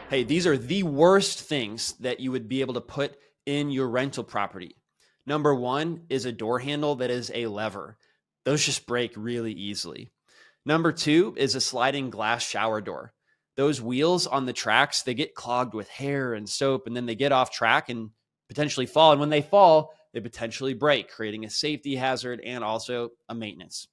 Hey, these are the worst things that you would be able to put in your rental property. Number one is a door handle that is a lever. Those just break really easily. Number two is a sliding glass shower door. Those wheels on the tracks, they get clogged with hair and soap, and then they get off track and potentially fall. And when they fall, they potentially break, creating a safety hazard and also a maintenance.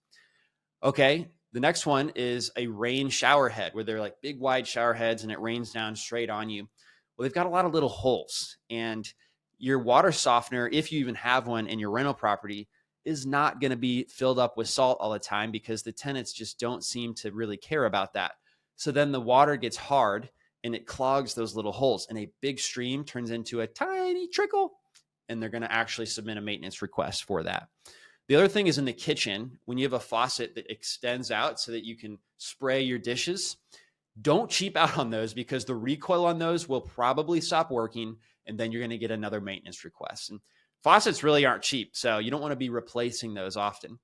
Okay. The next one is a rain shower head where they're like big wide shower heads and it rains down straight on you. Well, they've got a lot of little holes, and your water softener, if you even have one in your rental property, is not going to be filled up with salt all the time because the tenants just don't seem to really care about that. So then the water gets hard and it clogs those little holes, and a big stream turns into a tiny trickle, and they're going to actually submit a maintenance request for that. The other thing is in the kitchen, when you have a faucet that extends out so that you can spray your dishes, don't cheap out on those because the recoil on those will probably stop working, and then you're going to get another maintenance request. And faucets really aren't cheap, so you don't want to be replacing those often.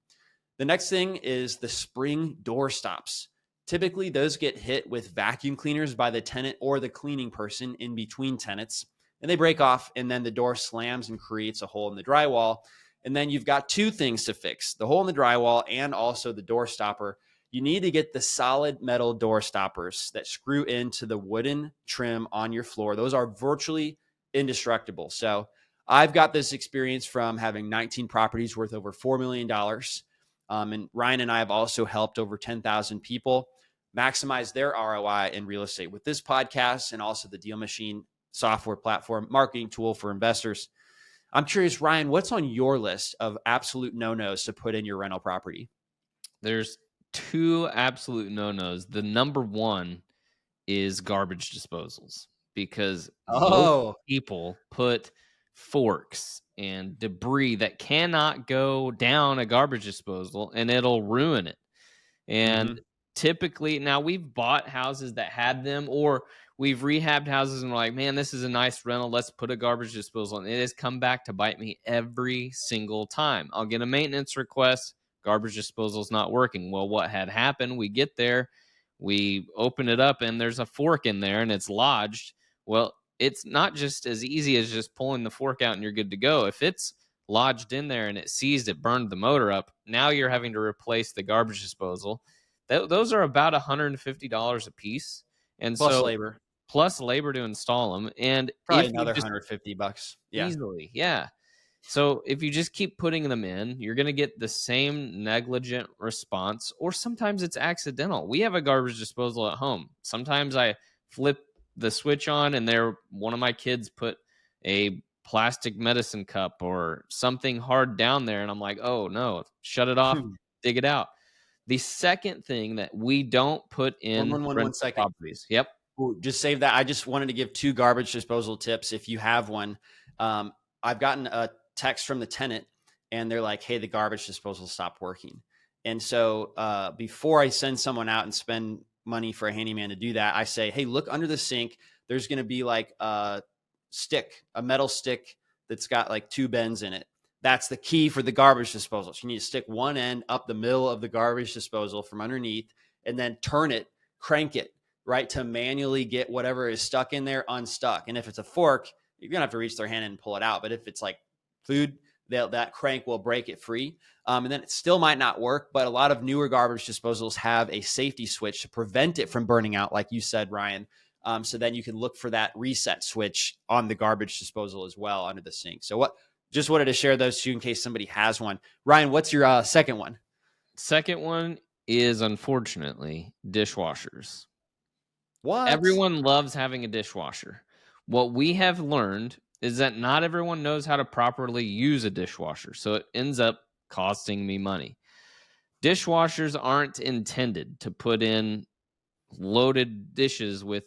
The next thing is the spring door stops. Typically, those get hit with vacuum cleaners by the tenant or the cleaning person in between tenants, and they break off, and then the door slams and creates a hole in the drywall. And then you've got two things to fix: the hole in the drywall and also the door stopper. You need to get the solid metal door stoppers that screw into the wooden trim on your floor. Those are virtually indestructible. So I've got this experience from having 19 properties worth over $4 million. And Ryan and I have also helped over 10,000 people maximize their ROI in real estate with this podcast and also the DealMachine software platform, marketing tool for investors. I'm curious, Ryan, what's on your list of absolute no-nos to put in your rental property? There's two absolute no-nos. The number one is garbage disposals, because most people put forks and debris that cannot go down a garbage disposal, and it'll ruin it. And typically, now we've bought houses that had them, or we've rehabbed houses and we're like, man, this is a nice rental, let's put a garbage disposal. And it has come back to bite me every single time. I'll get a maintenance request, garbage disposal's not working. Well, what had happened, we get there, we open it up, and there's a fork in there and it's lodged. Well, it's not just as easy as just pulling the fork out and you're good to go. If it's lodged in there and it seized, it burned the motor up, now you're having to replace the garbage disposal. Those are about $150 a piece. And Plus so labor. plus labor to install them. And Probably if another you just $150. Yeah. easily, yeah. So if you just keep putting them in, you're going to get the same negligent response, or sometimes it's accidental. We have a garbage disposal at home. Sometimes I flip the switch on and one of my kids put a plastic medicine cup or something hard down there, and I'm like, oh no, shut it off, dig it out. The second thing that we don't put in One second. properties. Yep. Ooh, just save that. I just wanted to give two garbage disposal tips if you have one. I've gotten a text from the tenant and they're like, hey, the garbage disposal stopped working. And so before I send someone out and spend money for a handyman to do that, I say, hey, look under the sink. There's going to be like a metal stick that's got like two bends in it. That's the key for the garbage disposal. So you need to stick one end up the middle of the garbage disposal from underneath and then turn it, crank it, right, to manually get whatever is stuck in there unstuck. And if it's a fork, you're going to have to reach their hand and pull it out. But if it's like food, that crank will break it free. And then it still might not work, but a lot of newer garbage disposals have a safety switch to prevent it from burning out, like you said, Ryan. So then you can look for that reset switch on the garbage disposal as well under the sink. So just wanted to share those two in case somebody has one. Ryan, what's your second one? Second one is, unfortunately, dishwashers. What? Everyone loves having a dishwasher. What we have learned is that not everyone knows how to properly use a dishwasher, so it ends up costing me money. Dishwashers aren't intended to put in loaded dishes with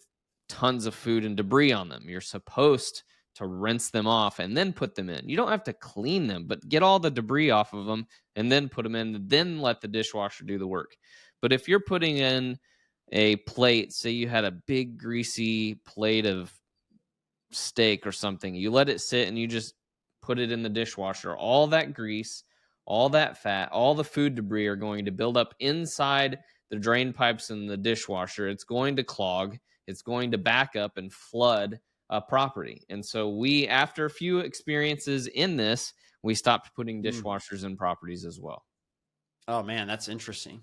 tons of food and debris on them. You're supposed to rinse them off and then put them in. You don't have to clean them, but get all the debris off of them and then put them in, and then let the dishwasher do the work. But if you're putting in a plate, say you had a big greasy plate of steak or something, you let it sit and you just put it in the dishwasher, all that grease, all that fat, all the food debris are going to build up inside the drain pipes in the dishwasher. It's going to clog. It's going to back up and flood a property. And so we, after a few experiences in this, we stopped putting dishwashers in properties as well. Oh man, that's interesting.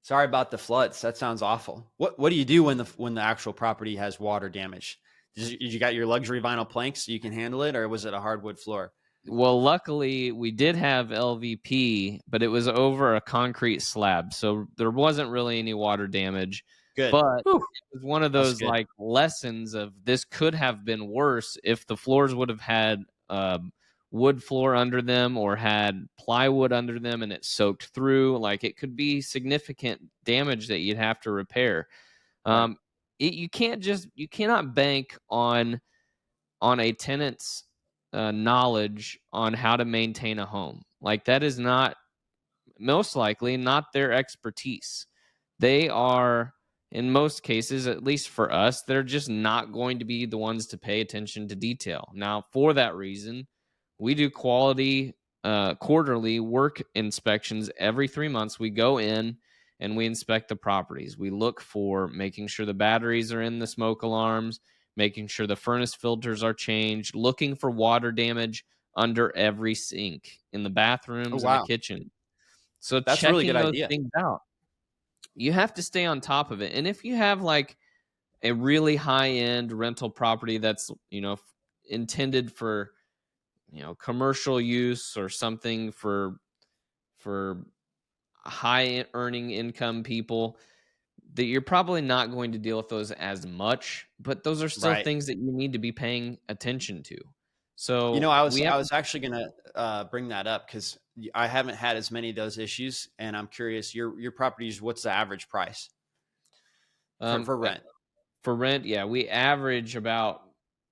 Sorry about the floods. That sounds awful. What do you do when the actual property has water damage? Did you got your luxury vinyl planks so you can handle it, or was it a hardwood floor? Well, luckily we did have LVP, but it was over a concrete slab, so there wasn't really any water damage. Good. But Whew. it was one of That's those good. like lessons of this could have been worse if the floors would have had wood floor under them or had plywood under them and it soaked through. Like it could be significant damage that you'd have to repair. Right. You cannot bank on a tenant's knowledge on how to maintain a home. Like that is not most likely not their expertise. They are, in most cases, at least for us, they're just not going to be the ones to pay attention to detail. Now, for that reason, we do quality quarterly work inspections every 3 months. We go in and we inspect the properties. We look for making sure the batteries are in the smoke alarms, making sure the furnace filters are changed, looking for water damage under every sink in the Oh bathrooms and the wow, kitchen. So that's a really good checking those idea. things out, you have to stay on top of it. And if you have like a really high end rental property that's, intended for, commercial use or something for high earning income people, that you're probably not going to deal with those as much, but those are still Right. things that you need to be paying attention to. You So know, I was we have I was actually gonna bring that up because I haven't had as many of those issues, and I'm curious. Your properties, what's the average price um, for rent? for rent, yeah, we average about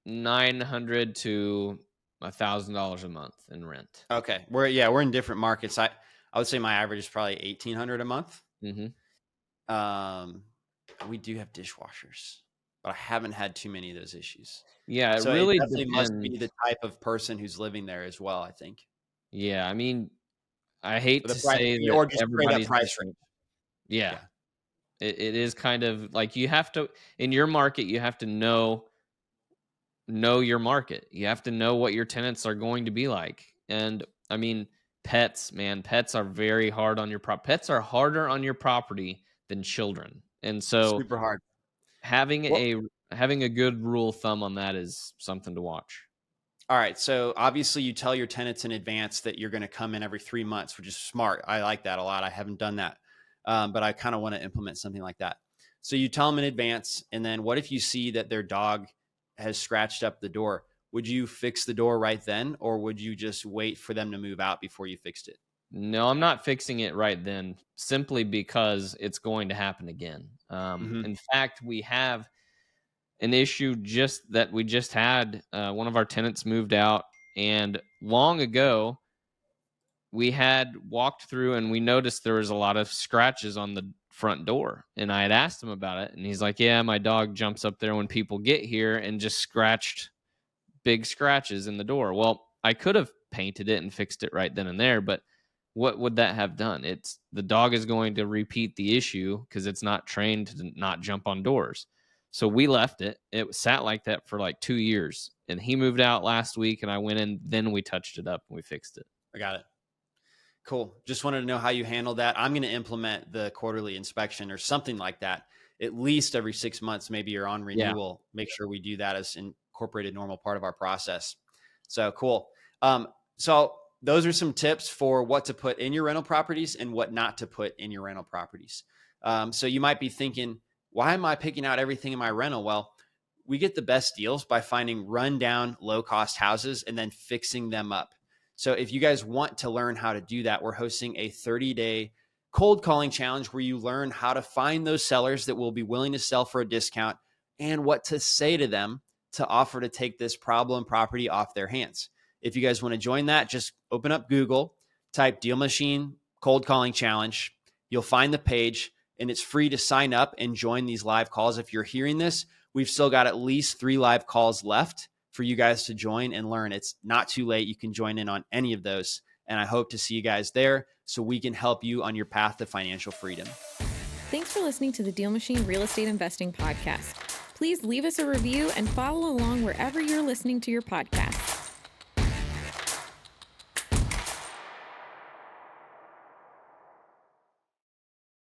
$900 to $1,000 a month in rent. Okay, we're in different markets. I would say my average is probably 1,800 a month. Hmm. Um, we do have dishwashers, but I haven't had too many of those issues. Yeah, it So it really definitely must be depends. the type of person who's living there as well, I think. Yeah, I mean, I hate But the to price, say that or just straight up everybody's price range. different. Yeah, Yeah. it is kind of like you have to, in your market, you have to know your market. You have to know what your tenants are going to be like. And I mean, pets, man, pets are very hard on your pets are harder on your property than children. And so Super hard. having Well, a good rule of thumb on that is something to watch. all right. So obviously, you tell your tenants in advance that you're going to come in every 3 months, which is smart. I like that a lot. I haven't done that, but I kind of want to implement something like that. So you tell them in advance, and then what if you see that their dog has scratched up the door? Would you fix the door right then, or would you just wait for them to move out before you fixed it? No, I'm not fixing it right then, simply because it's going to happen again. Hmm. In fact, we have an issue just that we just had. One of our tenants moved out, and long ago, we had walked through and we noticed there was a lot of scratches on the front door. And I had asked him about it, and he's like, "Yeah, my dog jumps up there when people get here and just scratched big scratches in the door." Well, I could have painted it and fixed it right then and there, but what would that have done? It's the dog is going to repeat the issue because it's not trained to not jump on doors. So we left it. It sat like that for like 2 years. And he moved out last week and I went in, then we touched it up and we fixed it. I got it. Cool. Just wanted to know how you handle that. I'm going to implement the quarterly inspection or something like that. At least every 6 months, maybe you're on Yeah. renewal. Make sure we do that as an incorporated normal part of our process. So cool. So those are some tips for what to put in your rental properties and what not to put in your rental properties. So you might be thinking, why am I picking out everything in my rental? Well, we get the best deals by finding rundown, low cost houses and then fixing them up. So if you guys want to learn how to do that, we're hosting a 30-day cold calling challenge where you learn how to find those sellers that will be willing to sell for a discount and what to say to them to offer to take this problem property off their hands. If you guys want to join that, just open up Google, type DealMachine cold calling challenge. You'll find the page and it's free to sign up and join these live calls. If you're hearing this, we've still got at least 3 live calls left for you guys to join and learn. It's not too late. You can join in on any of those. And I hope to see you guys there so we can help you on your path to financial freedom. Thanks for listening to the DealMachine Real Estate Investing Podcast. Please leave us a review and follow along wherever you're listening to your podcast.